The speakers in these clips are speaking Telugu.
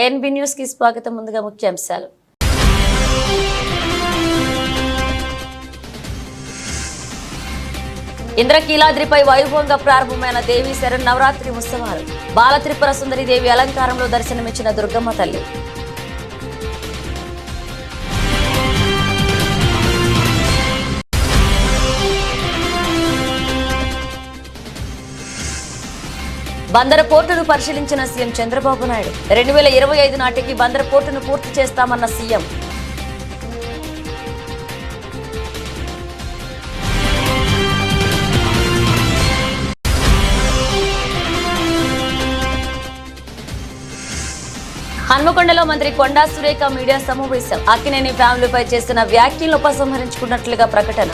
ఐఎన్బి న్యూస్ కి స్వాగతం. ముందుగా ముఖ్యాంశాలు. ఇంద్రకీలాద్రిపై వైభవంగా ప్రారంభమైన దేవి శరణ్ నవరాత్రి ఉత్సవాలు. బాల త్రిపుర సుందరి దేవి అలంకారంలో దర్శనమిచ్చిన దుర్గమ్మ తల్లి. బందర పోర్టును పరిశీలించిన సీఎం చంద్రబాబు నాయుడు. 2025 నాటికి బందర పోర్టును పూర్తి చేస్తామన్న సీఎం. హన్మకొండలో మంత్రి కొండా సురేఖ మీడియా సమావేశం. అక్కినేని ఫ్యామిలీపై చేసిన వ్యాఖ్యలను ఉపసంహరించుకున్నట్లుగా ప్రకటన.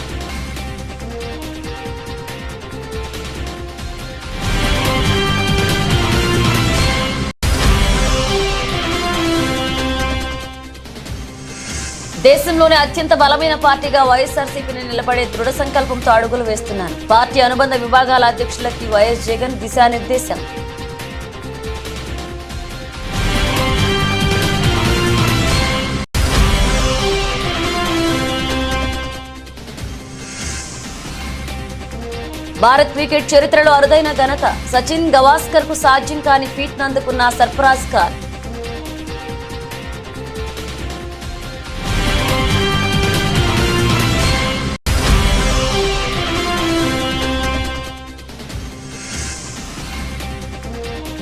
దేశంలోనే అత్యంత బలమైన పార్టీగా వైఎస్ఆర్సీపీని నిలబడే దృఢ సంకల్పంతో అడుగులు వేస్తున్నాను. పార్టీ అనుబంధ విభాగాల అధ్యక్షులకి వైఎస్ జగన్ దిశానిర్దేశం. భారత్ క్రికెట్ చరిత్రలో అరుదైన ఘనత. సచిన్ గవాస్కర్ కు సాధ్యం కాని ఫీట్ నందుకున్న సర్ఫరాజ్ ఖాన్.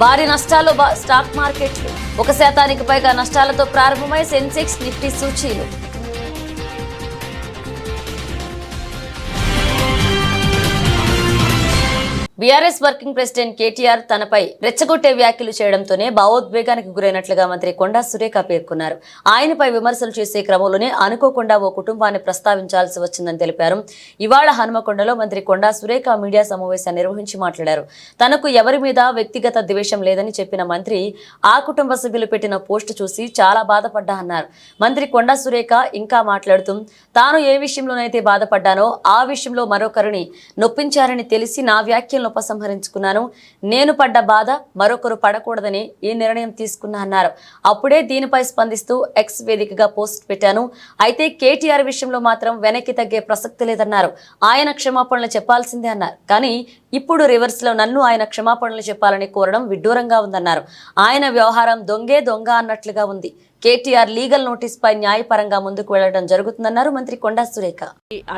భారీ నష్టాలు స్టాక్ మార్కెట్లు. 1% పైగా నష్టాలతో ప్రారంభమై సెన్సెక్స్ నిఫ్టీ సూచీలు. బీఆర్ఎస్ వర్కింగ్ ప్రెసిడెంట్ కేటీఆర్ తనపై రెచ్చగొట్టే వ్యాఖ్యలు చేయడంతోనే భావోద్వేగానికి గురైనట్లుగా మంత్రి కొండా సురేఖ పేర్కొన్నారు. ఆయనపై విమర్శలు చేసే క్రమంలోనే అనుకోకుండా ఓ కుటుంబాన్ని ప్రస్తావించాల్సి వచ్చిందని తెలిపారు. ఇవాళ హన్మకొండలో మంత్రి కొండా సురేఖ మీడియా సమావేశాన్ని నిర్వహించి మాట్లాడారు. తనకు ఎవరి మీద వ్యక్తిగత ద్వేషం లేదని చెప్పిన మంత్రి ఆ కుటుంబ సభ్యులు పెట్టిన పోస్టు చూసి చాలా బాధపడ్డా అన్నారు. మంత్రి కొండా సురేఖ ఇంకా మాట్లాడుతూ తాను ఏ విషయంలోనైతే బాధపడ్డానో ఆ విషయంలో మరొకరిని నొప్పించారని తెలిసి నా వ్యాఖ్యలను ఉపసంహరించుకున్నాను. నేను పడ్డ బాధ మరొకరు పడకూడదని ఈ నిర్ణయం తీసుకున్నా అన్నారు. అప్పుడే దీనిపై స్పందిస్తూ ఎక్స్ వేదికగా పోస్ట్ పెట్టాను. అయితే కేటీఆర్ విషయంలో మాత్రం వెనక్కి తగ్గే ప్రసక్తి లేదన్నారు. ఆయన క్షమాపణలు చెప్పాల్సిందే అన్నారు. కానీ ఇప్పుడు రివర్స్ లో నన్ను ఆయన క్షమాపణలు చెప్పాలని కోరడం విడ్డూరంగా ఉందన్నారు. ఆయన వ్యవహారం దొంగే దొంగ అన్నట్లుగా ఉంది. కేటీఆర్ లీగల్ నోటీస్ పై న్యాయపరంగా ముందుకు వెళ్లడం జరుగుతుందన్నారు మంత్రి కొండా సురేఖ.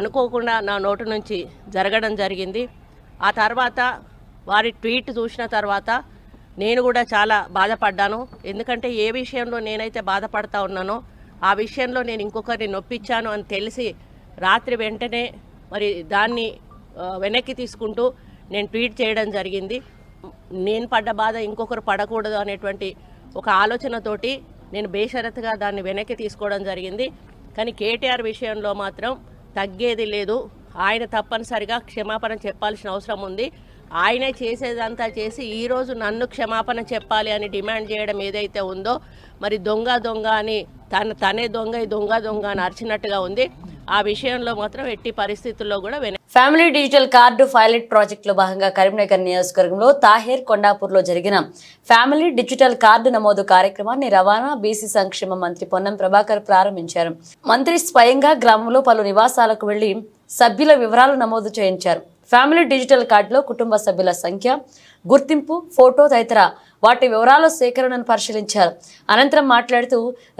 అనుకోకుండా నా నోటు నుంచి జరగడం జరిగింది. ఆ తర్వాత వారి ట్వీట్ చూసిన తర్వాత నేను కూడా చాలా బాధపడ్డాను. ఎందుకంటే ఏ విషయంలో నేనైతే బాధపడతా ఉన్నానో ఆ విషయంలో నేను ఇంకొకరిని నొప్పించాను అని తెలిసి రాత్రి వెంటనే మరి దాన్ని వెనక్కి తీసుకుంటూ నేను ట్వీట్ చేయడం జరిగింది. నేను పడ్డ బాధ ఇంకొకరు పడకూడదు అనేటువంటి ఒక ఆలోచనతోటి నేను బేషరతుగా దాన్ని వెనక్కి తీసుకోవడం జరిగింది. కానీ కేటీఆర్ విషయంలో మాత్రం తగ్గేది లేదు. ఆయన తప్పనిసరిగా క్షమాపణ చెప్పాల్సిన అవసరం ఉంది. ఆయనే చేసేదంతా చేసి ఈరోజు నన్ను క్షమాపణ చెప్పాలి అని డిమాండ్ చేయడం ఏదైతే ఉందో మరి దొంగ దొంగ అని తనే దొంగ అని అరిచినట్టుగా ఉంది. ఆ విషయంలో మాత్రం ఎట్టి పరిస్థితుల్లో కూడా ఫ్యామిలీ డిజిటల్ కార్డు పైలట్ ప్రాజెక్టులో భాగంగా కరీంనగర్ నియోజకవర్గంలో తాహేర్ కొండాపూర్లో జరిగిన ఫ్యామిలీ డిజిటల్ కార్డు నమోదు కార్యక్రమాన్ని రవాణా బీసీ సంక్షేమ మంత్రి పొన్నం ప్రభాకర్ ప్రారంభించారు. మంత్రి స్వయంగా గ్రామంలో పలు నివాసాలకు వెళ్లి సభ్యుల వివరాలు నమోదు చేయించారు. ఫ్యామిలీ డిజిటల్ కార్డులో కుటుంబ సభ్యుల సంఖ్య, గుర్తింపు, ఫోటో తదితర వాటి వివరాల సేకరణను పరిశీలించారు. అనంతరం మాట్లాడుతూ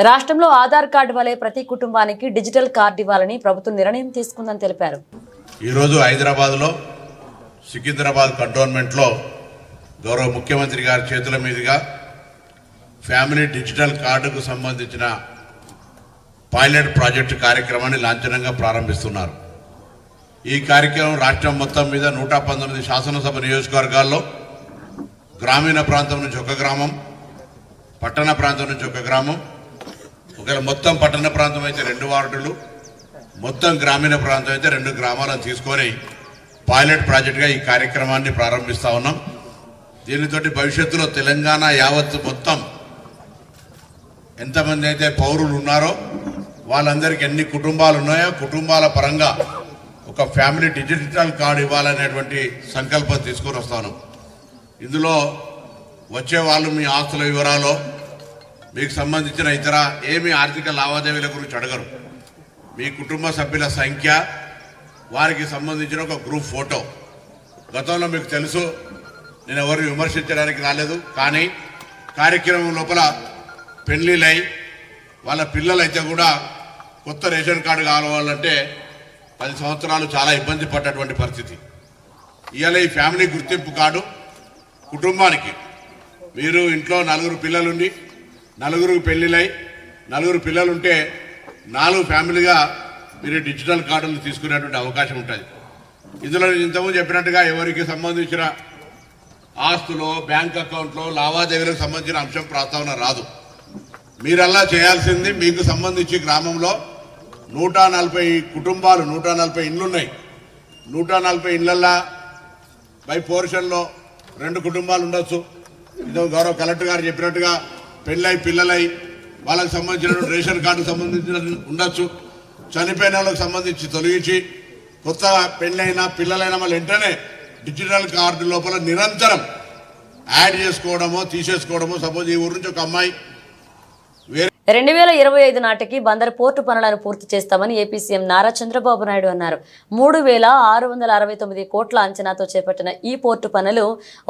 రాష్ట్రంలో ఆధార్ కార్డు వలె ప్రతి కుటుంబానికి డిజిటల్ కార్డు ఇవ్వాలని ప్రభుత్వం నిర్ణయం తీసుకుందని తెలిపారు. ఈరోజు హైదరాబాద్లో సికింద్రాబాద్ కంటోన్మెంట్లో గౌరవ ముఖ్యమంత్రి గారి చేతుల మీదుగా ఫ్యామిలీ డిజిటల్ కార్డుకు సంబంధించిన పైలట్ ప్రాజెక్టు కార్యక్రమాన్ని లాంఛనంగా ప్రారంభిస్తున్నారు. ఈ కార్యక్రమం రాష్ట్రం మొత్తం మీద 119 శాసనసభ నియోజకవర్గాల్లో గ్రామీణ ప్రాంతం నుంచి ఒక గ్రామం, పట్టణ ప్రాంతం నుంచి ఒక గ్రామం, ఒకవేళ మొత్తం పట్టణ ప్రాంతం అయితే 2 వార్డులు, మొత్తం గ్రామీణ ప్రాంతం అయితే 2 గ్రామాలను తీసుకొని పైలట్ ప్రాజెక్టుగా ఈ కార్యక్రమాన్ని ప్రారంభిస్తూ ఉన్నాం. దీనితో భవిష్యత్తులో తెలంగాణ యావత్తు మొత్తం ఎంతమంది అయితే పౌరులు ఉన్నారో వాళ్ళందరికీ ఎన్ని కుటుంబాలు ఉన్నాయో కుటుంబాల పరంగా ఒక ఫ్యామిలీ డిజిటల్ కార్డు ఇవ్వాలనేటువంటి సంకల్పం తీసుకొని వస్తాను. ఇందులో వచ్చే వాళ్ళు మీ ఆస్తుల వివరాలు, మీకు సంబంధించిన ఇతర ఏమి ఆర్థిక లావాదేవీల గురించి అడగరు. మీ కుటుంబ సభ్యుల సంఖ్య, వారికి సంబంధించిన ఒక గ్రూప్ ఫోటో. గతంలో మీకు తెలుసు, నేను ఎవరిని విమర్శించడానికి రాలేదు, కానీ కార్యక్రమం లోపల పెళ్లిళ్ళై వాళ్ళ పిల్లలైతే కూడా కొత్త రేషన్ కార్డు కావాలంటే 10 సంవత్సరాలు చాలా ఇబ్బంది పడ్డటువంటి పరిస్థితి. ఇవాళ ఈ ఫ్యామిలీ గుర్తింపు కార్డు కుటుంబానికి, మీరు ఇంట్లో 4 పిల్లలుండి 4 పెళ్లిళ్ళై 4 పిల్లలుంటే 4 ఫ్యామిలీగా మీరు డిజిటల్ కార్డులు తీసుకునేటువంటి అవకాశం ఉంటుంది. ఇందులో ఇంతకుముందు చెప్పినట్టుగా ఎవరికి సంబంధించిన ఆస్తులో, బ్యాంక్ అకౌంట్లో లావాదేవీలకు సంబంధించిన అంశం ప్రస్తావన రాదు. మీరల్లా చేయాల్సింది, మీకు సంబంధించి గ్రామంలో 140 కుటుంబాలు, 140 ఇండ్లున్నాయి. 140 ఇండ్లల్లా బై పోర్షన్లో 2 కుటుంబాలు ఉండొచ్చు. ఇదో గౌరవ కలెక్టర్ గారు చెప్పినట్టుగా పెళ్ళై పిల్లలై వాళ్ళకి సంబంధించిన రేషన్ కార్డుకు సంబంధించిన ఉండొచ్చు. చనిపోయిన వాళ్ళకి సంబంధించి తొలగించి కొత్తగా పెళ్ళైనా పిల్లలైనా మళ్ళీ వెంటనే డిజిటల్ కార్డు లోపల నిరంతరం యాడ్ చేసుకోవడమో తీసేసుకోవడమో. సపోజ్ ఈ ఊరు నుంచి ఒక అమ్మాయి 2025 నాటికి బందర్ పోర్టు పనులను పూర్తి చేస్తామని ఏపీ సీఎం నారా చంద్రబాబు నాయుడు అన్నారు. 3,669 కోట్ల అంచనాతో చేపట్టిన ఈ పోర్టు పనులు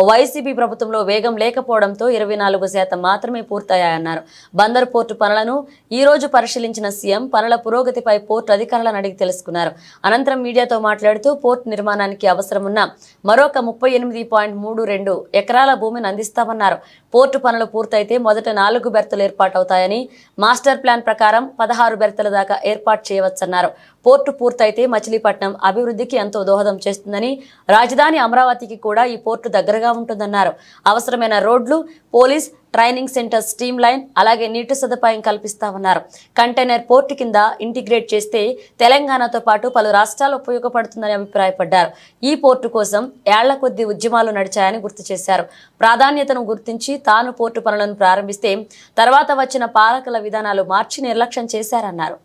వైసీపీ ప్రభుత్వంలో వేగం లేకపోవడంతో 24% మాత్రమే పూర్తయ్యాయన్నారు. బందర్ పోర్టు పనులను ఈ రోజు పరిశీలించిన సీఎం పనుల పురోగతిపై పోర్టు అధికారులను అడిగి తెలుసుకున్నారు. అనంతరం మీడియాతో మాట్లాడుతూ పోర్టు నిర్మాణానికి అవసరమున్న మరొక 38.32 ఎకరాల భూమిని అందిస్తామన్నారు. పోర్టు పనులు పూర్తయితే మొదట 4 బెర్తులు ఏర్పాటవుతాయని, మాస్టర్ ప్లాన్ ప్రకారం 16 బెర్తల దాకా ఏర్పాటు చేయవచ్చన్నారు. పోర్టు పూర్తయితే మచిలీపట్నం అభివృద్ధికి ఎంతో దోహదం చేస్తుందని, రాజధాని అమరావతికి కూడా ఈ పోర్టు దగ్గరగా ఉంటుందన్నారు. అవసరమైన రోడ్లు, police training centre stream line, అలాగే నీటి సదుపాయం కల్పిస్తామన్నారు. కంటైనర్ పోర్టు కింద ఇంటిగ్రేట్ చేస్తే తెలంగాణతో పాటు పలు రాష్ట్రాలు ఉపయోగపడుతుందని అభిప్రాయపడ్డారు. ఈ పోర్టు కోసం ఏళ్ల కొద్దీ ఉద్యమాలు నడిచాయని గుర్తు చేశారు. ప్రాధాన్యతను గుర్తించి తాను పోర్టు పనులను ప్రారంభిస్తే తర్వాత వచ్చిన పాలకుల విధానాలు మార్చి నిర్లక్ష్యం చేశారన్నారు.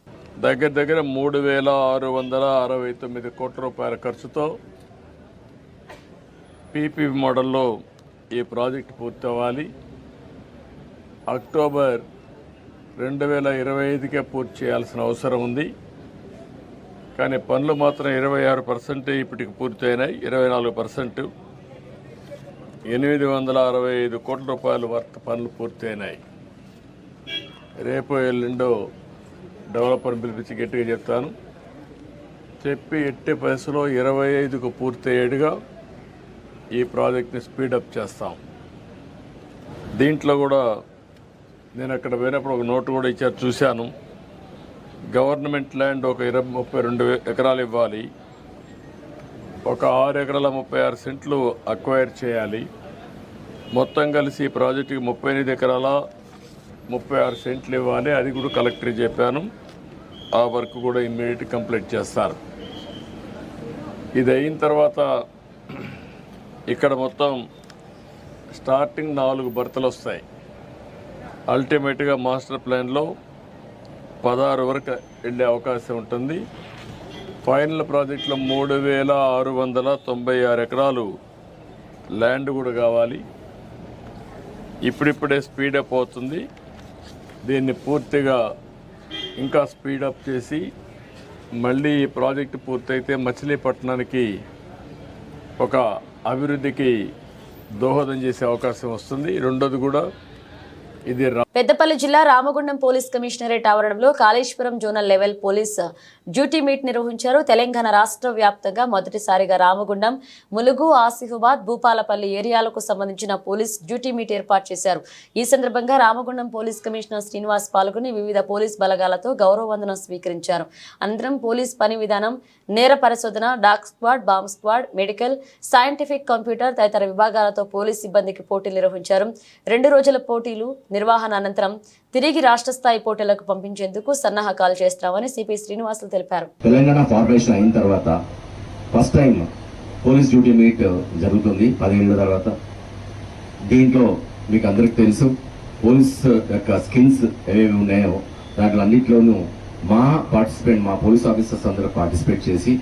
దగ్గర 3,669 కోట్ల రూపాయల ఖర్చుతో పీపీ మోడల్లో ఈ ప్రాజెక్టు పూర్తి అవ్వాలి. అక్టోబర్ 2025కే పూర్తి చేయాల్సిన అవసరం ఉంది. కానీ పనులు మాత్రం 26% ఇప్పటికి పూర్తయినాయి. 24% 865 కోట్ల రూపాయల వర్త్ పనులు పూర్తయినాయి. రేపు ఎల్లుండో డెవలపర్ పిలిపించి గట్టిగా చెప్తాను, చెప్పి ఎట్టి పరిస్థితుల్లో 25కు పూర్తయ్యేట్టుగా ఈ ప్రాజెక్ట్ని స్పీడప్ చేస్తాం. దీంట్లో కూడా నేను అక్కడ పోయినప్పుడు ఒక నోటు కూడా ఇచ్చారు, చూశాను. గవర్నమెంట్ ల్యాండ్ ఒక 32 ఎకరాలు ఇవ్వాలి, ఒక 6 ఎకరాల 36 సెంట్లు అక్వైర్ చేయాలి. మొత్తం కలిసి ఈ ప్రాజెక్టుకి 38 ఎకరాల 36 సెంట్లు ఇవ్వాలి. అది కూడా కలెక్టర్ చెప్పాను. ఆ వర్క్ కూడా ఇమ్మీడియట్ కంప్లీట్ చేస్తారు. ఇది అయిన తర్వాత ఇక్కడ మొత్తం స్టార్టింగ్ 4 బర్తలు వస్తాయి. అల్టిమేట్గా మాస్టర్ ప్లాన్లో 16 వరకు వెళ్ళే అవకాశం ఉంటుంది. ఫైనల్ ప్రాజెక్టులో 3,696 ఎకరాలు ల్యాండ్ కూడా కావాలి. ఇప్పుడిప్పుడే స్పీడప్ అవుతుంది. దీన్ని పూర్తిగా ఇంకా స్పీడప్ చేసి మళ్ళీ ఈ ప్రాజెక్టు పూర్తయితే మచిలీపట్నానికి ఒక అభివృద్ధికి దోహదం చేసే అవకాశం వస్తుంది. రెండోది కూడా ఇది పెద్దపల్లి జిల్లా రామగుండం పోలీస్ కమిషనరేట్ ఆవరణంలో Kaleshwaram zonal level police duty meet నిర్వహించారు. తెలంగాణ రాష్ట్ర వ్యాప్తంగా మొదటిసారిగా రామగుండం, ములుగు, ఆసిఫాబాద్, భూపాలపల్లి ఏరియాలకు సంబంధించిన పోలీస్ డ్యూటీ మీట్ ఏర్పాటు చేశారు. ఈ సందర్భంగా రామగుండం పోలీస్ కమిషనర్ శ్రీనివాస్ పాల్గొని వివిధ పోలీస్ బలగాలతో గౌరవ వందనం స్వీకరించారు. అనంతరం పోలీస్ పని విధానం, నేర పరిశోధన, dog squad, bomb squad, medical, scientific, computer తదితర విభాగాలతో పోలీస్ సిబ్బందికి పోటీలు నిర్వహించారు. 2 రోజుల పోటీలు నిర్వహణ అనంతరం తిరిగి రాష్ట్ర స్థాయి పోటీలకు పంపించేందుకు సన్నాహకాలు చేస్తామని సిపి శ్రీనివాసులు తెలిపారు. తెలంగాణ ఫార్మేషన్ అయిన తర్వాత first time police duty meet జరుగుతుంది 10 ఏళ్ల తర్వాత. దీంట్లో మీకు అందరికి తెలుసు పోలీస్ యొక్క స్కిల్స్ ఏవేవి ఉన్నాయో దాంట్లో అన్నింటిలోనూ మా పోలీస్ ఆఫీసర్స్ అందరూ పార్టిసిపేట్ చేసి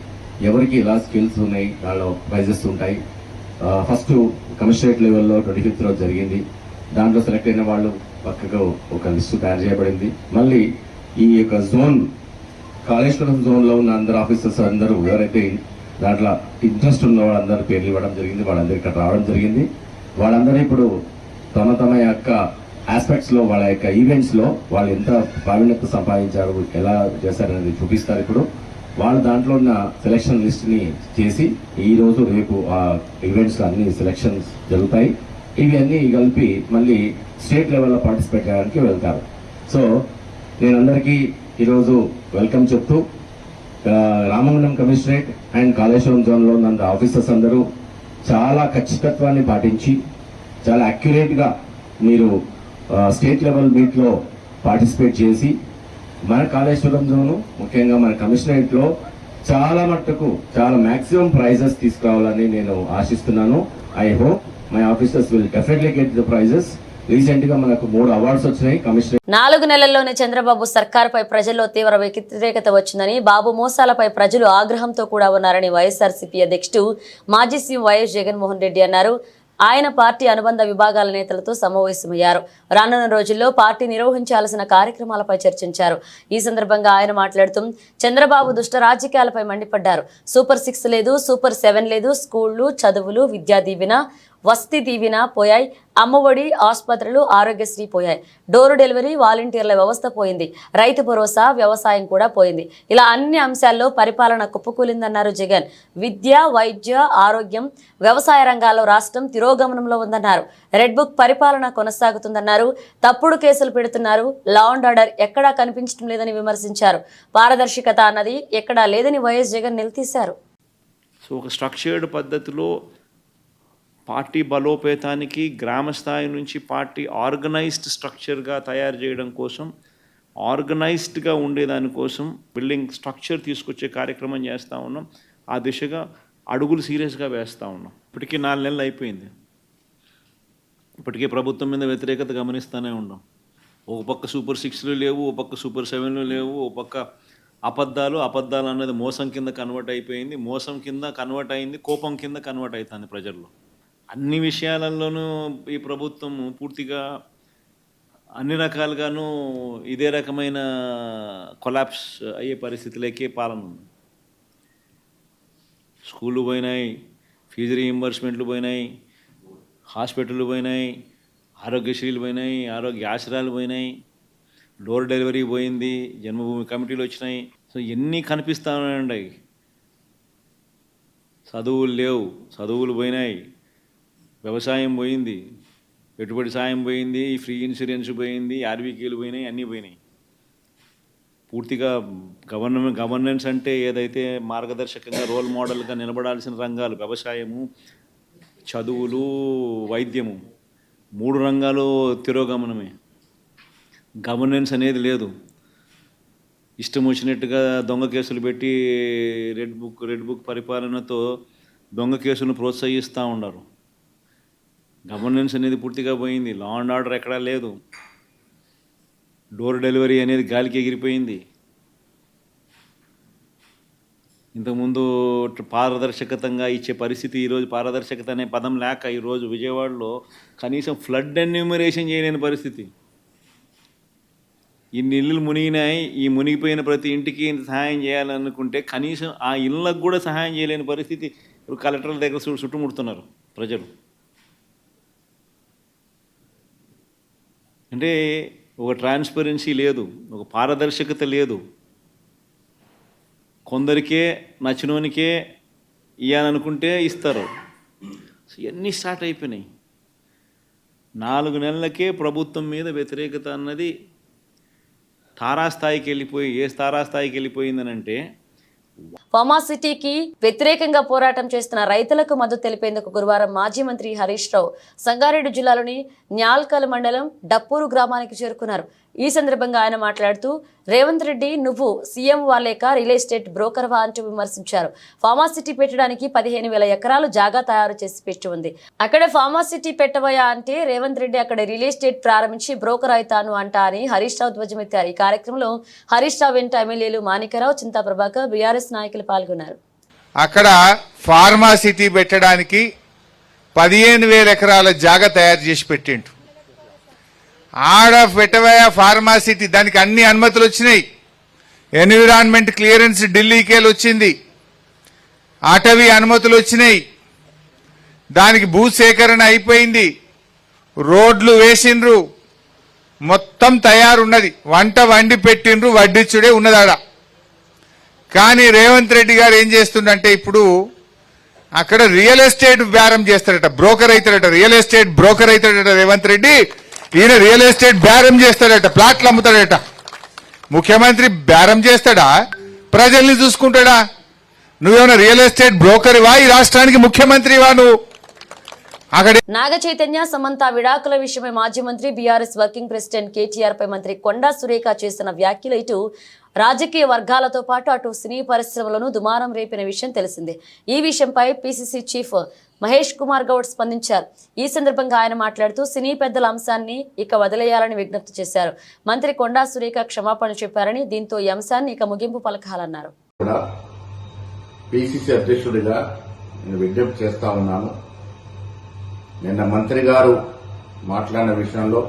ఎవరికి ఎలా స్కిల్స్ ఉన్నాయి దానిలో ప్రైజెస్ ఉంటాయి. ఫస్ట్ కమిషనరేట్ లెవెల్లో 25th రోజు జరిగింది. దాంట్లో సెలెక్ట్ అయిన వాళ్ళు పక్కకు ఒక లిస్టు తయారు చేయబడింది. మళ్ళీ ఈ యొక్క జోన్ కాళేశ్వరం జోన్లో ఉన్న అందరు ఆఫీసర్స్ అందరూ ఎవరైతే దాంట్లో ఇంట్రెస్ట్ ఉన్న వాళ్ళందరూ పేర్లు ఇవ్వడం జరిగింది. వాళ్ళందరూ ఇక్కడ రావడం జరిగింది. వాళ్ళందరూ ఇప్పుడు తమ యొక్క ఆస్పెక్ట్స్లో వాళ్ళ యొక్క ఈవెంట్స్లో వాళ్ళు ఎంత ప్రావీణ్యత సంపాదించారు, ఎలా చేశారనేది చూపిస్తారు. ఇప్పుడు వాళ్ళు దాంట్లో ఉన్న సెలక్షన్ లిస్ట్ని చేసి ఈరోజు రేపు ఆ ఈవెంట్స్ అన్ని సెలక్షన్స్ జరుగుతాయి. ఇవి అన్నీ కలిపి మళ్ళీ స్టేట్ లెవెల్లో పార్టిసిపేట్ చేయడానికి వెళ్తారు. సో నేను అందరికీ ఈరోజు వెల్కమ్ చెప్తూ రామగుండం కమిషనరేట్ అండ్ కాళేశ్వరం జోన్లో ఉన్న ఆఫీసర్స్ అందరూ చాలా ఖచ్చితత్వాన్ని పాటించి చాలా అక్యురేట్గా మీరు స్టేట్ లెవెల్ మీట్లో పార్టిసిపేట్ చేసి మన కాళేశ్వరం జోను ముఖ్యంగా మన కమిషనరేట్లో చాలా మట్టుకు చాలా మ్యాక్సిమం ప్రైజెస్ తీసుకురావాలని నేను ఆశిస్తున్నాను. I hope my officers will definitely get the prizes. Recent గా మనకు 3 అవార్డ్స్ వచ్చినాయి. కమిషనర్ 4 నెలల్లోనే చంద్రబాబు సర్కారుపై ప్రజల్లో తీవ్ర వ్యతిరేకత వచ్చిందని, బాబు మోసాలపై ప్రజలు ఆగ్రహంతో కూడా ఉన్నారని వైఎస్ఆర్సీపీ అధ్యక్షుడు మాజీ సీఎం వైఎస్ జగన్మోహన్ రెడ్డి అన్నారు. ఆయన పార్టీ అనుబంధ విభాగాల నేతలతో సమావేశమయ్యారు. రానున్న రోజుల్లో పార్టీ నిర్వహించాల్సిన కార్యక్రమాలపై చర్చించారు. ఈ సందర్భంగా ఆయన మాట్లాడుతూ చంద్రబాబు దుష్ట రాజకీయాలపై మండిపడ్డారు. సూపర్ 6 లేదు, సూపర్ 7 లేదు, స్కూళ్లు, చదువులు, విద్యా దీవెన, వసతి దీవెన పోయాయి, అమ్మఒడి, ఆసుపత్రులు, ఆరోగ్యశ్రీ పోయాయి, డోరు డెలివరీ, వాలంటీర్ల వ్యవస్థ పోయింది, రైతు భరోసా, వ్యవసాయం కూడా పోయింది. ఇలా అన్ని అంశాల్లో పరిపాలన కుప్పకూలిందన్నారు జగన్. విద్య, వైద్య, ఆరోగ్యం, వ్యవసాయ రంగాల్లో రాష్ట్రం తిరోగమనంలో ఉందన్నారు. రెడ్ బుక్ పరిపాలన కొనసాగుతుందన్నారు. తప్పుడు కేసులు పెడుతున్నారు. లా అండ్ ఆర్డర్ ఎక్కడా కనిపించడం లేదని విమర్శించారు. పారదర్శకత అన్నది ఎక్కడా లేదని వైఎస్ జగన్ నిలదీశారు. సో ఒక స్ట్రక్చర్డ్ పద్ధతిలో పార్టీ బలోపేతానికి గ్రామ స్థాయి నుంచి పార్టీ ఆర్గనైజ్డ్ స్ట్రక్చర్గా తయారు చేయడం కోసం, ఆర్గనైజ్డ్గా ఉండేదానికోసం బిల్డింగ్ స్ట్రక్చర్ తీసుకొచ్చే కార్యక్రమం చేస్తూ ఉన్నాం. ఆ దిశగా అడుగులు సీరియస్గా వేస్తూ ఉన్నాం. ఇప్పటికీ 4 నెలలు అయిపోయింది. ఇప్పటికే ప్రభుత్వం మీద వ్యతిరేకత గమనిస్తూనే ఉన్నాం. ఒక పక్క సూపర్ 6లు లేవు, ఒక పక్క సూపర్ 7లు లేవు, ఒక పక్క అబద్ధాలు అన్నది మోసం కింద కన్వర్ట్ అయిపోయింది. మోసం కింద కన్వర్ట్ అయింది, కోపం కింద కన్వర్ట్ అవుతుంది ప్రజల్లో. అన్ని విషయాలలోనూ ఈ ప్రభుత్వం పూర్తిగా అన్ని రకాలుగాను ఇదే రకమైన కొలాప్స్ అయ్యే పరిస్థితులకే పాలన ఉంది. స్కూళ్ళు పోయినాయి, ఫీజు రీయింబర్స్మెంట్లు పోయినాయి, హాస్పిటళ్ళు పోయినాయి, ఆరోగ్యశ్రీలు పోయినాయి, ఆరోగ్య ఆశ్రయాలు పోయినాయి, డోర్ డెలివరీ పోయింది, జన్మభూమి కమిటీలు వచ్చినాయి. సో ఎన్ని కనిపిస్తూ ఉన్నాయండి. చదువులు లేవు, చదువులు పోయినాయి, వ్యవసాయం పోయింది, పెట్టుబడి సాయం పోయింది, ఫ్రీ ఇన్సూరెన్స్ పోయింది, ఆర్బీకేలు పోయినాయి, అన్నీ పోయినాయి. పూర్తిగా గవర్నెన్స్ అంటే ఏదైతే మార్గదర్శకంగా రోల్ మోడల్గా నిలబడాల్సిన రంగాలు వ్యవసాయము, చదువులు, వైద్యము, 3 రంగాలు తిరోగమనమే. గవర్నెన్స్ అనేది లేదు. ఇష్టం వచ్చినట్టుగా దొంగ కేసులు పెట్టి రెడ్ బుక్ పరిపాలనతో దొంగ కేసులను ప్రోత్సహిస్తూ ఉన్నారు. గవర్నెన్స్ అనేది పూర్తిగా పోయింది. లా అండ్ ఆర్డర్ ఎక్కడా లేదు. డోర్ డెలివరీ అనేది గాలికి ఎగిరిపోయింది. ఇంతకుముందు పారదర్శకతంగా ఇచ్చే పరిస్థితి ఈరోజు పారదర్శకత అనే పదం లేక ఈరోజు విజయవాడలో కనీసం ఫ్లడ్ ఎన్యూమరేషన్ చేయలేని పరిస్థితి. ఇన్ని ఇళ్ళు మునిగినాయి, ఈ మునిగిపోయిన ప్రతి ఇంటికి సహాయం చేయాలనుకుంటే కనీసం ఆ ఇళ్ళకు కూడా సహాయం చేయలేని పరిస్థితి. ఇప్పుడు కలెక్టర్ల దగ్గర చుట్టుముడుతున్నారు ప్రజలు. అంటే ఒక ట్రాన్స్పరెన్సీ లేదు, ఒక పారదర్శకత లేదు. కొందరికే నచ్చినోనికే ఇవ్వాలనుకుంటే ఇస్తారు. ఇవన్నీ స్టార్ట్ అయిపోయినాయి. 4 నెలలకే ప్రభుత్వం మీద వ్యతిరేకత అన్నది తారాస్థాయికి వెళ్ళిపోయి, ఏ తారాస్థాయికి వెళ్ళిపోయిందనంటే ఫార్మాసిటీకి వ్యతిరేకంగా పోరాటం చేస్తున్న రైతులకు మద్దతు తెలిపేందుకు గురువారం మాజీ మంత్రి హరీష్ రావు సంగారెడ్డి జిల్లాలోని న్యాల్కల్ మండలం డప్పూరు గ్రామానికి చేరుకున్నారు. ఈ సందర్భంగా ఆయన మాట్లాడుతూ రేవంత్ రెడ్డి నువ్వు సీఎం వాలేక రియల్ ఎస్టేట్ బ్రోకర్వా అంటూ విమర్శించారు. ఫార్మాసిటీ పెట్టడానికి 15,000 ఎకరాలు జాగా తయారు చేసి పెట్టి ఉంది. అక్కడ ఫార్మాసిటీ పెట్టబోయా అంటే రేవంత్ రెడ్డి అక్కడ రియల్ ఎస్టేట్ ప్రారంభించి బ్రోకర్ అవుతాను అంటా అని హరీష్ రావు ధ్వజమెత్తారు. ఈ కార్యక్రమంలో హరీష్ రావు వెంట ఎమ్మెల్యేలు మాణికరావు, చింతా ప్రభాకర్, బీఆర్ఎస్ నాయకులు పాల్గొన్నారు. అక్కడ ఫార్మాసిటీ పెట్టడానికి 15,000 ఎకరాల జాగా తయారు చేసి పెట్టిండు. ఆడ పెట్టవయ ఫార్మాసిటీ దానికి అన్ని అనుమతులు వచ్చినాయి. ఎన్విరాన్మెంట్ క్లియరెన్స్ ఢిల్లీకేలు వచ్చింది, అటవీ అనుమతులు వచ్చినాయి, దానికి భూసేకరణ అయిపోయింది, రోడ్లు వేసిండ్రు, మొత్తం తయారున్నది, వంట వండి పెట్టిండ్రు, వడ్డిచ్చుడే ఉన్నదాడ. కానీ రేవంత్ రెడ్డి గారు ఏం చేస్తుండంటే ఇప్పుడు అక్కడ రియల్ ఎస్టేట్ బేరం చేస్తాడట, బ్రోకర్ అవుతాడట, రియల్ ఎస్టేట్ బ్రోకర్ అవుతాడట రేవంత్ రెడ్డి. ఈయన రియల్ ఎస్టేట్ బేరం చేస్తాడట, ప్లాట్లు అమ్ముతాడట. ముఖ్యమంత్రి బేరం చేస్తాడా, ప్రజల్ని చూసుకుంటాడా? నువ్వేమైనా రియల్ ఎస్టేట్ బ్రోకర్వా, ఈ రాష్ట్రానికి ముఖ్యమంత్రివా నువ్వు? అక్కడ నాగ చైతన్య సమంత విడాకుల విషయమై మాజీ మంత్రి బీఆర్ఎస్ వర్కింగ్ ప్రెసిడెంట్ కేటీఆర్ పై మంత్రి కొండా సురేఖ చేసిన వ్యాఖ్యలు ఇటు రాజకీయ వర్గాలతో పాటు అటు సినీ పరిశ్రమలను దుమారం రేపిన విషయం తెలిసిందే. ఈ విషయంపై పీసీసీ చీఫ్ మహేష్ కుమార్ గౌడ్ స్పందించారు. ఈ సందర్భంగా ఆయన మాట్లాడుతూ సినీ పెద్దల అంశాన్ని ఇక వదిలేయాలని విజ్ఞప్తి చేశారు. మంత్రి కొండా సురేఖ క్షమాపణ చెప్పారని, దీంతో ఈ అంశాన్ని ఇక ముగింపు పలకాలన్నారు. పీసీసీ అధ్యక్షుడిగా నేను విజ్ఞప్తి చేస్తా ఉన్నాను. నిన్న మంత్రి గారు మాట్లాడిన విషయంలో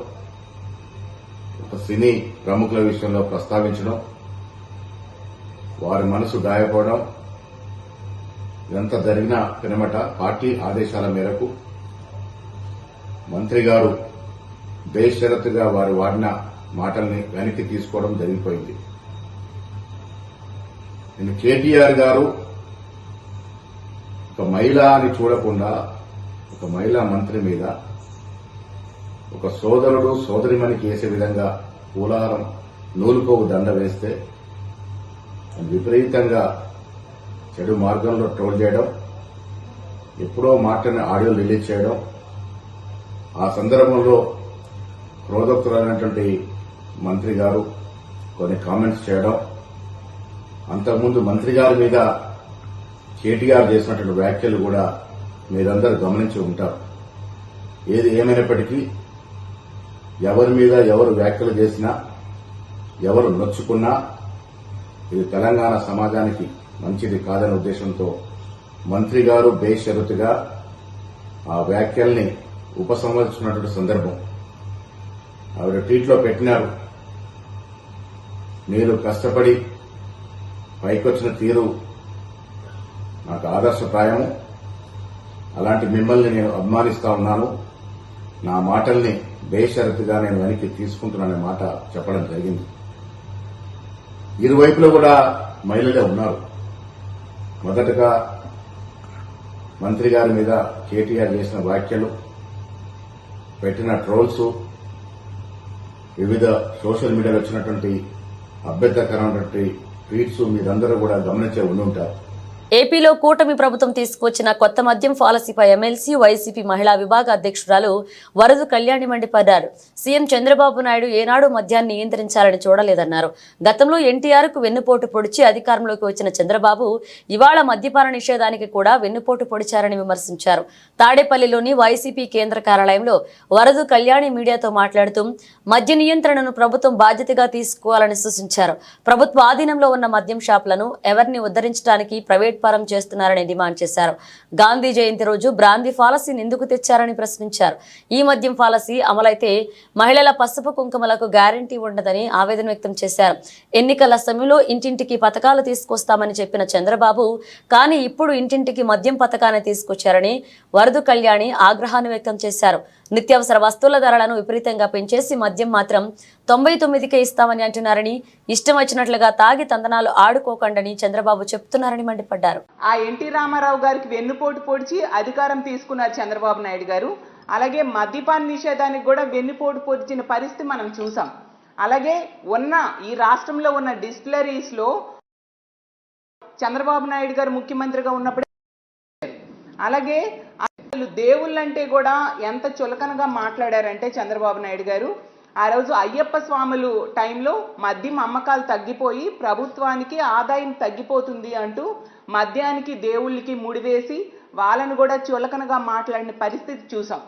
ఒక సినీ ప్రముఖుల విషయంలో ప్రస్తావించడం, వారి మనసు గాయపడడం, ఇదంతా జరిగిన పినమట పార్టీ ఆదేశాల మేరకు మంత్రి గారు బేషరతుగా వారు వాడిన మాటల్ని వెనక్కి తీసుకోవడం జరిగిపోయింది. నేను కేటీఆర్ గారు ఒక మహిళ అని చూడకుండా ఒక మహిళా మంత్రి మీద ఒక సోదరుడు సోదరిమణికి వేసే విధంగా పూలారం నూలుకోవు దండ వేస్తే విపరీతంగా చెడు మార్గంలో ట్రోల్ చేయడం, ఎప్పుడో మాటని ఆడియో రిలీజ్ చేయడం, ఆ సందర్భంలో క్రోధోక్తులైనటువంటి మంత్రి గారు కొన్ని కామెంట్స్ చేయడం, అంతకుముందు మంత్రి గారి మీద కేటీఆర్ చేసినటువంటి వ్యాఖ్యలు కూడా మీరందరూ గమనించి ఉంటారు. ఏది ఏమైనప్పటికీ ఎవరి మీద ఎవరు వ్యాఖ్యలు చేసినా, ఎవరు నొచ్చుకున్నా ఇది తెలంగాణ సమాజానికి మంచిది కాదనే ఉద్దేశంతో మంత్రి గారు బేషరతుగా ఆ వ్యాఖ్యల్ని ఉపసంహరించుకున్నటువంటి సందర్భం. ఆవిడ ట్వీట్లో పెట్టినారు, మీరు కష్టపడి పైకొచ్చిన తీరు నాకు ఆదర్శప్రాయము, అలాంటి మిమ్మల్ని నేను అభిమానిస్తా ఉన్నాను, నా మాటల్ని బేషరతుగా నేను వెనక్కి తీసుకుంటున్నాననే మాట చెప్పడం జరిగింది. ఇరువైపులో కూడా మహిళలే ఉన్నారు. మొదటగా మంత్రి గారి మీద కేటీఆర్ చేసిన వ్యాఖ్యలు, పెట్టిన ట్రోల్స్, వివిధ సోషల్ మీడియాలో వచ్చినటువంటి అభ్యంతరకరమైనటువంటి ట్వీట్స్ మీరందరూ కూడా గమనించే ఉండుంటారు. ఏపీలో కూటమి ప్రభుత్వం తీసుకువచ్చిన కొత్త మద్యం పాలసీపై ఎమ్మెల్సీ వైసీపీ మహిళా విభాగ అధ్యక్షురాలు వరదు కళ్యాణి మండిపడ్డారు. సీఎం చంద్రబాబు నాయుడు ఏనాడు మద్యాన్ని నియంత్రించాలని చూడలేదన్నారు. గతంలో ఎన్టీఆర్కు వెన్నుపోటు పొడిచి అధికారంలోకి వచ్చిన చంద్రబాబు ఇవాళ మద్యపాన నిషేధానికి కూడా వెన్నుపోటు పొడిచారని విమర్శించారు. తాడేపల్లిలోని వైసీపీ కేంద్ర కార్యాలయంలో వరదు కళ్యాణి మీడియాతో మాట్లాడుతూ మద్య నియంత్రణను ప్రభుత్వం బాధ్యతగా తీసుకోవాలని సూచించారు. ప్రభుత్వ ఆధీనంలో ఉన్న మద్యం షాపులను ఎవరిని ఉద్ధరించడానికి ప్రైవేట్ పరం చేస్తున్నారని డిమాండ్ చేశారు. గాంధీ జయంతి రోజు బ్రాందీ పాలసీని ఎందుకు తెచ్చారని ప్రశ్నించారు. ఈ మద్యం పాలసీ అమలైతే మహిళల పసుపు కుంకుమలకు గ్యారంటీ ఉండదని ఆవేదన వ్యక్తం చేశారు. ఎన్నికల సమయంలో ఇంటింటికి పథకాలు తీసుకొస్తామని చెప్పిన చంద్రబాబు కానీ ఇప్పుడు ఇంటింటికి మద్యం పథకాన్ని తీసుకొచ్చారని వరదు కళ్యాణి ఆగ్రహాన్ని వ్యక్తం చేశారు. నిత్యావసర వస్తువుల ధరలను విపరీతంగా పెంచేసి మద్యం మాత్రం 99కే ఇస్తామని అంటున్నారని, ఇష్టం వచ్చినట్లుగా తాగి తందనాలు ఆడుకోకండని చంద్రబాబు చెప్తున్నారని మండిపడ్డారు. ఆ ఎన్టీ రామారావు గారికి వెన్నుపోటు పొడిచి అధికారం తీసుకున్నారు చంద్రబాబు నాయుడు గారు. అలాగే మద్యపాన నిషేధానికి కూడా వెన్నుపోటు పొడిచిన పరిస్థితి మనం చూసాం. అలాగే ఈ రాష్ట్రంలో ఉన్న డిస్టిలరీస్ లో చంద్రబాబు నాయుడు గారు ముఖ్యమంత్రిగా ఉన్నప్పుడే, అలాగే దేవుళ్ళంటే కూడా ఎంత చులకనగా మాట్లాడారంటే చంద్రబాబు నాయుడు గారు, ఆ రోజు అయ్యప్ప స్వాములు టైంలో మద్యం అమ్మకాలు తగ్గిపోయి ప్రభుత్వానికి ఆదాయం తగ్గిపోతుంది అంటూ మద్యానికి దేవుళ్ళకి ముడివేసి వాళ్ళను కూడా చులకనగా మాట్లాడిన పరిస్థితి చూసాం.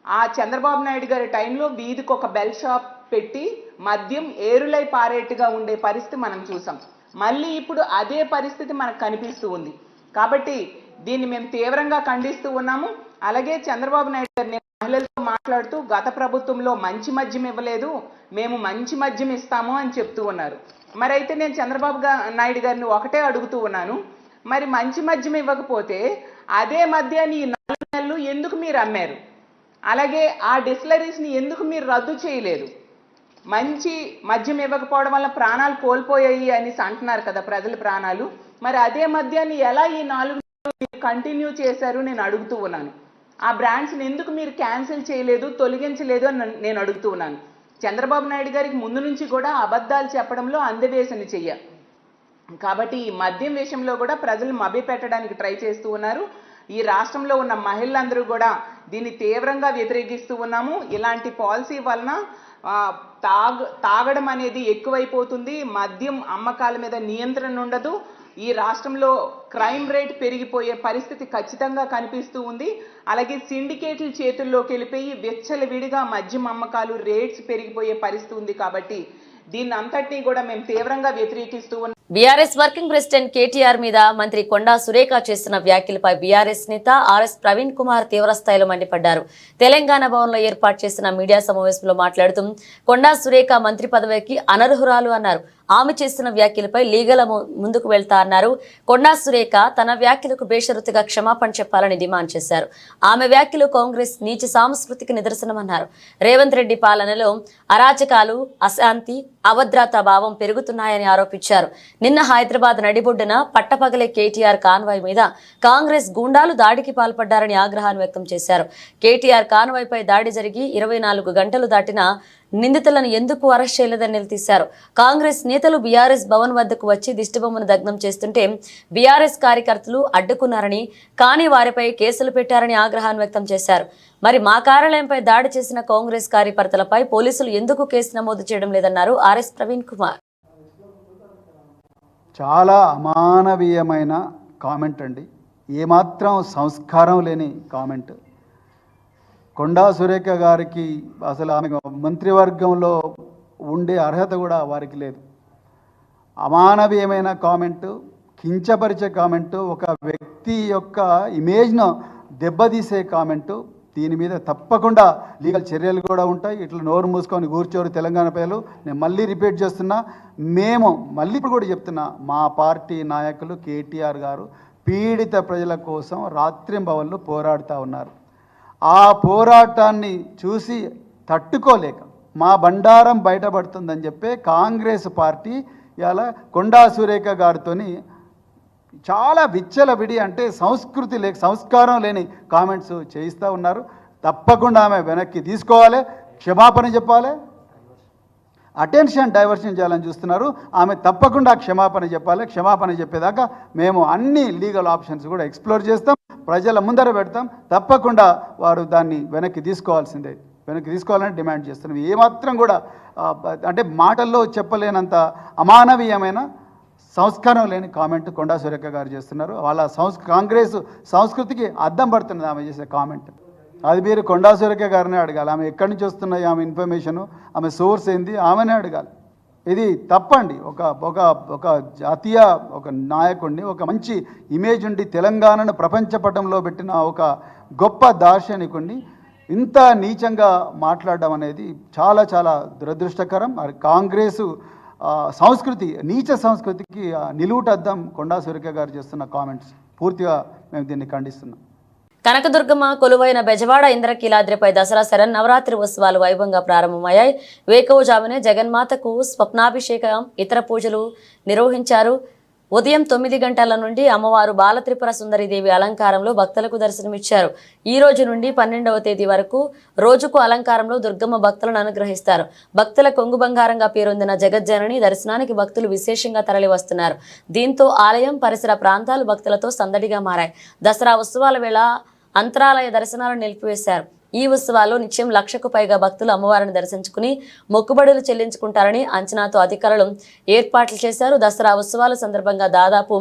ఆ చంద్రబాబు నాయుడు గారి టైంలో వీధికి ఒక బెల్ షాప్ పెట్టి మద్యం ఏరులై పారేట్టుగా ఉండే పరిస్థితి మనం చూసాం. మళ్ళీ ఇప్పుడు అదే పరిస్థితి మనకు కనిపిస్తూ ఉంది. కాబట్టి దీన్ని మేము తీవ్రంగా ఖండిస్తూ ఉన్నాము. అలాగే చంద్రబాబు నాయుడు గారు నేను మహిళలతో మాట్లాడుతూ గత ప్రభుత్వంలో మంచి మద్యం ఇవ్వలేదు, మేము మంచి మద్యం ఇస్తాము అని చెప్తూ ఉన్నారు. మరి అయితే నేను చంద్రబాబు నాయుడు గారిని ఒకటే అడుగుతూ ఉన్నాను, మరి మంచి మద్యం ఇవ్వకపోతే అదే మద్యాన్ని ఈ 4 నెలలు ఎందుకు మీరు అమ్మారు? అలాగే ఆ డిస్టిలరీస్ని ఎందుకు మీరు రద్దు చేయలేదు? మంచి మద్యం ఇవ్వకపోవడం వల్ల ప్రాణాలు కోల్పోయాయి అని అంటున్నారు కదా ప్రజల ప్రాణాలు. మరి అదే మద్యాన్ని ఎలా ఈ 4 నెలలు కంటిన్యూ చేశారు నేను అడుగుతూ ఉన్నాను. ఆ బ్రాండ్స్ని ఎందుకు మీరు క్యాన్సిల్ చేయలేదు, తొలగించలేదు అని నేను అడుగుతూ ఉన్నాను. చంద్రబాబు నాయుడు గారికి ముందు నుంచి కూడా అబద్ధాలు చెప్పడంలో అందవేశని చెయ్య. కాబట్టి ఈ మద్యం విషయంలో కూడా ప్రజలు మభ్యపెట్టడానికి ట్రై చేస్తూ ఉన్నారు. ఈ రాష్ట్రంలో ఉన్న మహిళలందరూ కూడా దీన్ని తీవ్రంగా వ్యతిరేకిస్తూ ఉన్నాము. ఇలాంటి పాలసీ వలన తాగడం అనేది ఎక్కువైపోతుంది, మద్యం అమ్మకాల మీద నియంత్రణ ఉండదు, ఈ రాష్ట్రంలో క్రైమ్ రేట్ పెరిగిపోయే పరిస్థితి ఖచ్చితంగా కనిపిస్తూ ఉంది. అలాగే సిండికేట్ల చేతుల్లోకి వెళ్ళిపోయి విచ్చలవిడిగా మద్యం అమ్మకాలు రేట్స్ పెరిగిపోయే పరిస్థితి ఉంది. కాబట్టి దీన్ని అంతటినీ కూడా మేము తీవ్రంగా వ్యతిరేకిస్తూ ఉన్నాం. బీఆర్ఎస్ వర్కింగ్ ప్రెసిడెంట్ కేటీఆర్ మీద మంత్రి కొండా సురేఖ చేసిన వ్యాఖ్యలపై బీఆర్ఎస్ నేత ఆర్ఎస్ ప్రవీణ్ కుమార్ తీవ్రస్థాయిలో మండిపడ్డారు. తెలంగాణ భవన్లో ఏర్పాటు చేసిన మీడియా సమావేశంలో మాట్లాడుతూ కొండా సురేఖ మంత్రి పదవికి అనర్హురాలు అన్నారు. ఆమె చేసిన వ్యాఖ్యలపై లీగల్ ముందుకు వెళ్తా అన్నారు. కొండా సురేఖ తన వ్యాఖ్యలకు బేషరతుగా క్షమాపణ చెప్పాలని డిమాండ్ చేశారు. ఆమె వ్యాఖ్యలు కాంగ్రెస్ నీచ సాంస్కృతిక నిదర్శనమన్నారు. రేవంత్ రెడ్డి పాలనలో అరాచకాలు, అశాంతి, అభద్రతా భావం పెరుగుతున్నాయని ఆరోపించారు. నిన్న హైదరాబాద్ నడిబొడ్డున పట్టపగలే కేటీఆర్ కాన్వాయ్ మీద కాంగ్రెస్ గూండాలు దాడికి పాల్పడ్డారని ఆగ్రహాన్ని వ్యక్తం చేశారు. కేటీఆర్ కాన్వాయ్పై దాడి జరిగి 24 గంటలు దాటినా నిందితులను ఎందుకు అరెస్ట్ చేయలేదని నిలదీశారు. కాంగ్రెస్ నేతలు బీఆర్ఎస్ భవన్ వద్దకు వచ్చి దిష్టిబొమ్మను దగ్నం చేస్తుంటే బీఆర్ఎస్ కార్యకర్తలు అడ్డుకున్నారని, కానీ వారిపై కేసులు పెట్టారని ఆగ్రహాన్ని వ్యక్తం చేశారు. మరి మా కార్యాలయంపై దాడి చేసిన కాంగ్రెస్ కార్యకర్తలపై పోలీసులు ఎందుకు కేసు నమోదు చేయడం లేదన్నారు ఆర్ఎస్ ప్రవీణ్ కుమార్. చాలా అమానవీయమైన కామెంట్ అండి, ఏమాత్రం సంస్కారం లేని కామెంట్. కొండా సురేఖ గారికి అసలు ఆమె మంత్రివర్గంలో ఉండే అర్హత కూడా వారికి లేదు. అమానవీయమైన కామెంటు, కించపరిచే కామెంటు, ఒక వ్యక్తి యొక్క ఇమేజ్ను దెబ్బతీసే కామెంటు. దీని మీద తప్పకుండా లీగల్ చర్యలు కూడా ఉంటాయి. ఇట్లా నోరు మూసుకొని కూర్చోరు తెలంగాణ ప్రజలు. నేను మళ్ళీ రిపీట్ చేస్తున్నా, మేము మళ్ళీ ఇప్పుడు కూడా చెప్తున్నా, మా పార్టీ నాయకులు కేటీఆర్ గారు పీడిత ప్రజల కోసం రాత్రింబవళ్ళు పోరాడుతూ ఉన్నారు. ఆ పోరాటాన్ని చూసి తట్టుకోలేక మా బండారం బయటపడుతుందని చెప్పి కాంగ్రెస్ పార్టీ ఇలా కొండా సురేఖ గారితో చాలా విచ్చలవిడి, అంటే సంస్కారం లేని కామెంట్స్ చేయిస్తూ ఉన్నారు. తప్పకుండా ఆమె వెనక్కి తీసుకోవాలి, క్షమాపణ చెప్పాలి. అటెన్షన్ డైవర్షన్ చేయాలని చూస్తున్నారు. ఆమె తప్పకుండా క్షమాపణ చెప్పాలి. క్షమాపణ చెప్పేదాకా మేము అన్ని లీగల్ ఆప్షన్స్ కూడా ఎక్స్ప్లోర్ చేస్తాం, ప్రజల ముందర పెడతాం. తప్పకుండా వారు దాన్ని వెనక్కి తీసుకోవాల్సిందే, వెనక్కి తీసుకోవాలని డిమాండ్ చేస్తున్నాం. ఏమాత్రం కూడా అంటే మాటల్లో చెప్పలేనంత అమానవీయమైన, సంస్కారం లేని కామెంట్ కొండా సురేఖ గారు చేస్తున్నారు. వాళ్ళ కాంగ్రెస్ సంస్కృతికి అద్దం పడుతున్నది ఆమె చేసే కామెంట్. అది మీరు కొండా సురేఖ గారినే అడగాలి. ఆమె ఎక్కడి నుంచి వస్తున్నాయి, ఆమె ఇన్ఫర్మేషను, ఆమె సోర్స్ ఏంది, ఆమెనే అడగాలి. ఇది తప్పండి. ఒక జాతీయ ఒక నాయకుడిని, ఒక మంచి ఇమేజ్ ఉండి తెలంగాణను ప్రపంచ పటంలో పెట్టిన ఒక గొప్ప దార్శనికుడిని ఇంత నీచంగా మాట్లాడడం అనేది చాలా చాలా దురదృష్టకరం. కాంగ్రెసు సంస్కృతి, నీచ సంస్కృతికి నిలువుటద్దం కొండా సురేఖ గారు చేస్తున్న కామెంట్స్. పూర్తిగా మేము దీన్ని ఖండిస్తున్నాం. కనకదుర్గమ్మ కొలువైన బెజవాడ ఇంద్రకీలాద్రిపై దసరా శరన్నవరాత్రి ఉత్సవాలు వైభవంగా ప్రారంభమయ్యాయి. వేకువజామునే జగన్మాతకు స్వప్నాభిషేకం, ఇతర పూజలు నిర్వహించారు. ఉదయం 9 గంటల నుండి అమ్మవారు బాలత్రిపుర సుందరీదేవి అలంకారంలో భక్తులకు దర్శనమిచ్చారు. ఈ రోజు నుండి 12వ తేదీ వరకు రోజుకు అలంకారంలో దుర్గమ్మ భక్తులను అనుగ్రహిస్తారు. భక్తుల కొంగు బంగారంగా పేరొందిన జగజ్జనని దర్శనానికి భక్తులు విశేషంగా తరలి వస్తున్నారు. దీంతో ఆలయం పరిసర ప్రాంతాలు భక్తులతో సందడిగా మారాయి. దసరా ఉత్సవాల వేళ అంతరాలయ దర్శనాలను నిలిపివేశారు. ఈ ఉత్సవాల్లో నిత్యం 1,00,000కు పైగా భక్తులు అమ్మవారిని దర్శించుకుని మొక్కుబడులు చెల్లించుకుంటారని అంచనాతో అధికారులు ఏర్పాట్లు చేశారు. దసరా ఉత్సవాల సందర్భంగా దాదాపు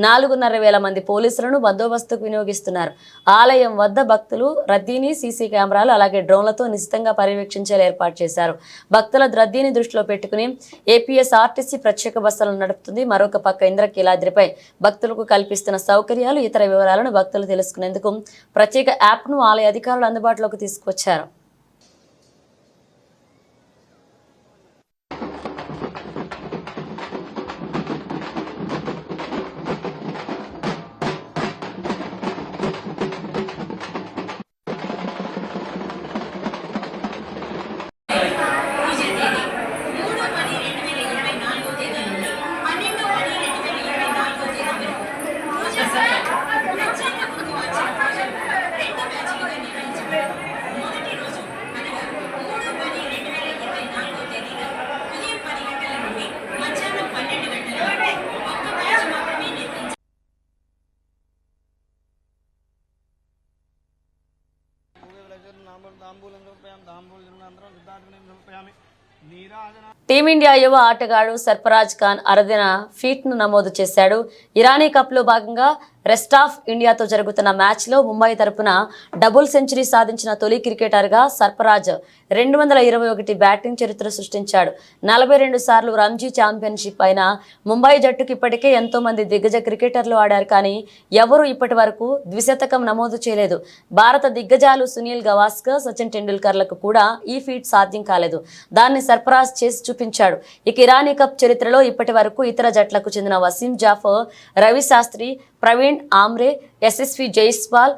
4,500 మంది పోలీసులను బందోబస్తుకు వినియోగిస్తున్నారు. ఆలయం వద్ద భక్తులు రద్దీని సీసీ కెమెరాలు అలాగే డ్రోన్లతో నిశితంగా పర్యవేక్షించేలా ఏర్పాటు చేశారు. భక్తుల రద్దీని దృష్టిలో పెట్టుకుని ఏపీఎస్ఆర్టీసీ ప్రత్యేక బస్సులను నడుపుతుంది. మరొక పక్క ఇంద్రకీలాద్రిపై భక్తులకు కల్పిస్తున్న సౌకర్యాలు ఇతర వివరాలను భక్తులు తెలుసుకునేందుకు ప్రత్యేక యాప్ను ఆలయ అధికారులు అందుబాటులోకి తీసుకొచ్చారు. టీమిండియా యువ ఆటగాడు సర్ఫరాజ్ ఖాన్ అరుదైన ఫీట్ను నమోదు చేశాడు. ఇరానీ కప్లో భాగంగా రెస్ట్ ఆఫ్ ఇండియాతో జరుగుతున్న మ్యాచ్లో ముంబై తరపున డబుల్ సెంచరీ సాధించిన తొలి క్రికెటర్గా సర్ఫరాజ్ 221 బ్యాటింగ్ చరిత్ర సృష్టించాడు. 42 సార్లు రంజీ ఛాంపియన్షిప్ అయిన ముంబై జట్టుకు ఇప్పటికే ఎంతో మంది దిగ్గజ క్రికెటర్లు ఆడారు, కానీ ఎవరూ ఇప్పటి వరకు ద్విశతకం నమోదు చేయలేదు. భారత దిగ్గజాలు సునీల్ గవాస్కర్, సచిన్ టెండూల్కర్లకు కూడా ఈ ఫీట్ సాధ్యం కాలేదు. దాన్ని సర్ఫరాజ్ చేసి చూపించాడు. ఇక ఇరానీ కప్ చరిత్రలో ఇప్పటి వరకు ఇతర జట్లకు చెందిన Wasim Jaffer, Ravi Shastri, Praveen Amre, Yashasvi Jaiswal,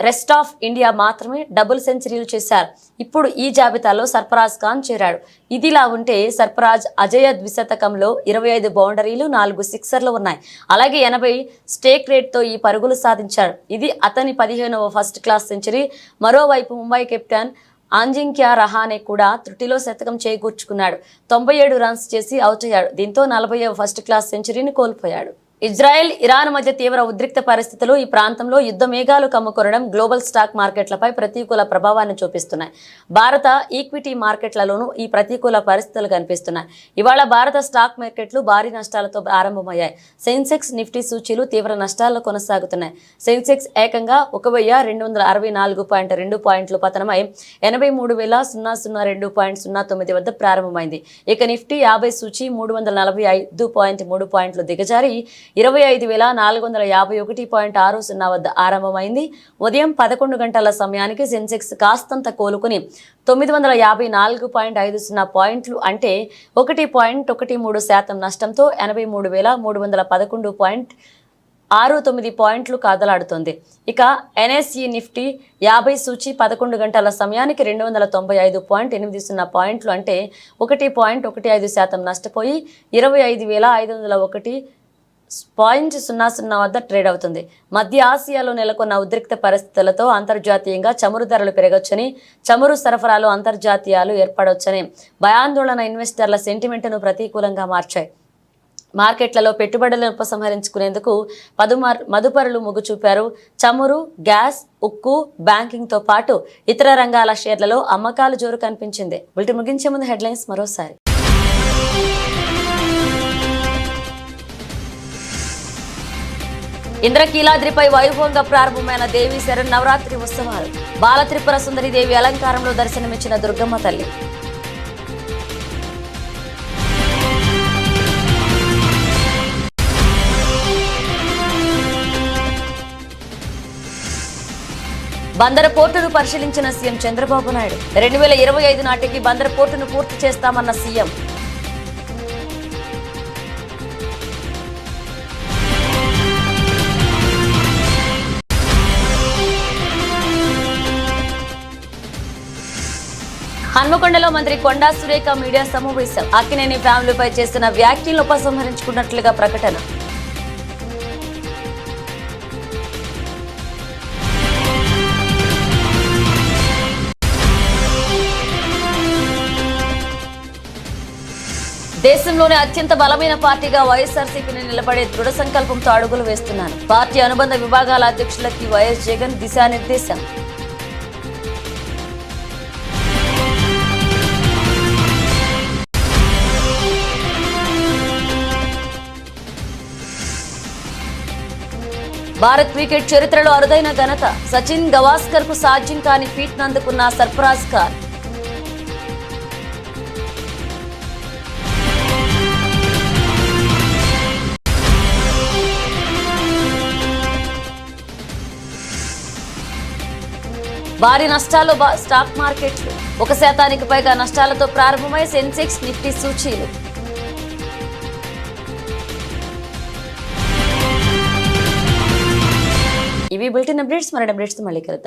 rest of India మాత్రమే డబుల్ సెంచరీలు చేశారు. ఇప్పుడు ఈ జాబితాలో సర్ఫరాజ్ ఖాన్ చేరాడు. ఇదిలా ఉంటే సర్ఫరాజ్ అజయ ద్విశతకంలో 25 బౌండరీలు, 4 సిక్సర్లు ఉన్నాయి. అలాగే 80 స్టేక్ రేట్తో ఈ పరుగులు సాధించాడు. ఇది అతని 15వ ఫస్ట్ క్లాస్ సెంచరీ. మరోవైపు ముంబై కెప్టెన్ అజింక్య రహానే కూడా త్రుటిలో శతకం చేకూర్చుకున్నాడు. 97 రన్స్ చేసి అవుట్ అయ్యాడు. దీంతో 40వ ఫస్ట్ క్లాస్ సెంచరీని కోల్పోయాడు. ఇజ్రాయెల్, ఇరాన్ మధ్య తీవ్ర ఉద్రిక్త పరిస్థితులు ఈ ప్రాంతంలో యుద్ధ మేఘాలు కమ్ముకొనడం గ్లోబల్ స్టాక్ మార్కెట్లపై ప్రతికూల ప్రభావాన్ని చూపిస్తున్నాయి. భారత ఈక్విటీ మార్కెట్లలోనూ ఈ ప్రతికూల పరిస్థితులు కనిపిస్తున్నాయి. ఇవాళ భారత స్టాక్ మార్కెట్లు భారీ నష్టాలతో ప్రారంభమయ్యాయి. సెన్సెక్స్, నిఫ్టీ సూచీలు తీవ్ర నష్టాల్లో కొనసాగుతున్నాయి. సెన్సెక్స్ ఏకంగా 1,264.2 పాయింట్లు పతనమై 83,002.09 వద్ద ప్రారంభమైంది. ఇక నిఫ్టీ 50 సూచీ 345.3 పాయింట్లు దిగజారి 25,451.60 వద్ద ఆరంభమైంది. ఉదయం 11 గంటల సమయానికి సెన్సెక్స్ కాస్తంత కోలుకుని 954.50 పాయింట్లు అంటే 1.13% నష్టంతో 83,311.69 పాయింట్లు కదలాడుతోంది. ఇక ఎన్ఎస్ఈ నిఫ్టీ 50 సూచీ 11 గంటల సమయానికి 295.80 పాయింట్లు అంటే 1.15% నష్టపోయి 25,501.00 వద్ద ట్రేడ్ అవుతుంది. మధ్య ఆసియాలో నెలకొన్న ఉద్రిక్త పరిస్థితులతో అంతర్జాతీయంగా చమురు ధరలు పెరగొచ్చని, చమురు సరఫరాలో అంతర్జాతీయాలు ఏర్పడవచ్చని భయాందోళన ఇన్వెస్టర్ల సెంటిమెంట్ను ప్రతికూలంగా మార్చాయి. మార్కెట్లలో పెట్టుబడులను ఉపసంహరించుకునేందుకు మదుపరులు మొగ్గు చూపారు. చమురు, గ్యాస్, ఉక్కు, బ్యాంకింగ్తో పాటు ఇతర రంగాల షేర్లలో అమ్మకాలు జోరు కనిపించింది. బులెటిన్ ముగించే ముందు హెడ్లైన్స్ మరోసారి. ఇంద్రకీలాద్రిపై వైభవంగా ప్రారంభమైన దేవి శరన్నవరాత్రి ఉత్సవాలు. బాల త్రిపుర సుందరి దేవి అలంకారంలో దర్శనమిచ్చిన దుర్గమ్మ తల్లి. బందర పోర్టును పరిశీలించిన సీఎం చంద్రబాబు నాయుడు. 2025 నాటికి బందర పోర్టును పూర్తి చేస్తామన్న సీఎం. హన్మకొండలో మంత్రి కొండా సురేఖ మీడియా సమావేశం. అక్కినేని ఫ్యామిలీపై చేసిన వ్యాఖ్యలను ఉపసంహరించుకున్నట్లుగా ప్రకటన. దేశంలోనే అత్యంత బలమైన పార్టీగా వైఎస్ఆర్సీపీని నిలబడే దృఢ సంకల్పంతో అడుగులు వేస్తున్నాను. పార్టీ అనుబంధ విభాగాల అధ్యక్షులకి వైఎస్ జగన్ దిశానిర్దేశం. భారత్ క్రికెట్ చరిత్రలో అరుదైన ఘనత. సచిన్ గవాస్కర్ కు సాధ్యం కాని ఫీట్ అందుకున్న సర్ఫరాజ్ ఖాన్. భారీ నష్టాలు స్టాక్ మార్కెట్లు. 1% పైగా నష్టాలతో ప్రారంభమై సెన్సెక్స్ నిఫ్టీ సూచీలు. ఇవి బులెటిన్ అప్డేట్స్. మరిన్ని అప్డేట్స్ మళ్ళీ కలుద్దాం.